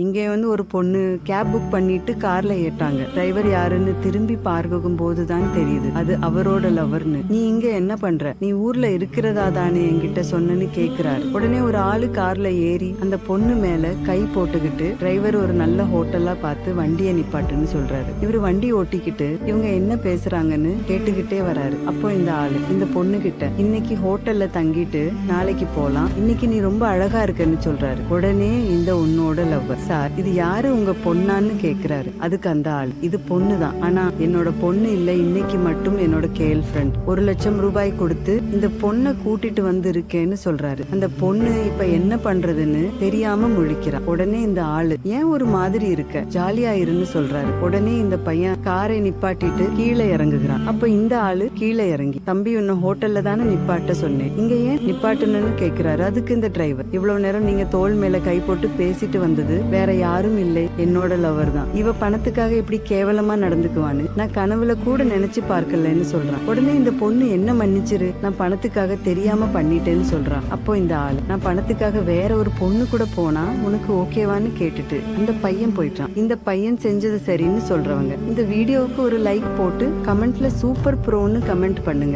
இங்கே ஒரு பொண்ணு கேப் புக் பண்ணிட்டு கார்ல ஏட்டாங்க. டிரைவர் யாருன்னு திரும்பி பார்க்கும் போதுதான் தெரியுது அது அவரோட லவர்னு. நீ இங்க என்ன பண்ற? நீ ஊர்ல இருக்கிறதா தானே என்கிட்ட சொன்னன்னு கேக்குறாரு. உடனே ஒரு ஆளு கார்ல ஏறி அந்த பொண்ணு மேல கை போட்டுக்கிட்டு டிரைவர் ஒரு நல்ல ஹோட்டலா பார்த்து வண்டியை நிப்பாட்டுன்னு சொல்றாரு. இவரு வண்டி ஓட்டிக்கிட்டு இவங்க என்ன பேசுறாங்கன்னு கேட்டுக்கிட்டே வராரு. அப்போ இந்த ஆளு இந்த பொண்ணு கிட்ட இன்னைக்கு ஹோட்டல்ல தங்கிட்டு நாளைக்கு போலாம், இன்னைக்கு நீ ரொம்ப அழகா இருக்கன்னு சொல்றாரு. உடனே இந்த உன்னோட லவ்வர் சார் இது யாரு உங்க பொண்ணான்னு கேக்குறாரு. அதுக்கு அந்த ஆள் இது பொண்ணுதான், ஆனா என்னோட பொண்ணு இல்ல, இன்னைக்கு மட்டும் என்னோட கேர்ள் ஃப்ரெண்ட். 1,00,000 ரூபாய் கொடுத்து இந்த பொண்ணை கூட்டிட்டு வந்து இருக்கேன்னு சொல்றாரு. அந்த பொண்ணு இப்ப என்ன பண்றதுன்னு தெரியாம முழிக்கிறா. உடனே இந்த ஆளு ஏன் ஒரு மாதிரி இருக்க, ஜாலியா இருன்னு சொல்றாரு. உடனே இந்த பையன் காரை நிப்பாட்டிட்டு கீழே இறங்குகிறான். அப்ப இந்த ஆளு கீழே இறங்கி தம்பி உன்ன ஹோட்டல்ல தானே நிப்பாட்ட சொன்னேன், இங்க ஏன் நிப்பாட்டணும்னு கேக்குறாரு. அதுக்கு இந்த டிரைவர் இவ்வளவு நேரம் நீங்க தோள் மேல கை போட்டு பேசிட்டு வந்தது வேற யாரும் இல்லை, என்னோட லவர் தான். இவ பணத்துக்காக இப்படி கேவலமா நடந்துக்குவான்னு நான் கனவுல கூட நினைச்சு பார்க்கலன்னு சொல்றான். உடனே இந்த பொண்ணு என்ன மன்னிச்சிரு, நான் பணத்துக்காக தெரியாம பண்ணிட்டேன்னு சொல்றான். அப்போ இந்த ஆளு நான் பணத்துக்காக வேற ஒரு பொண்ணு கூட போனா உனக்கு ஓகேவான்னு கேட்டுட்டு அந்த பையன் போயிட்டான். இந்த பையன் செஞ்சது சரின்னு சொல்றவங்க இந்த வீடியோவுக்கு ஒரு லைக் போட்டு கமெண்ட்ல சூப்பர் ப்ரோன்னு கமெண்ட் பண்ணுங்க.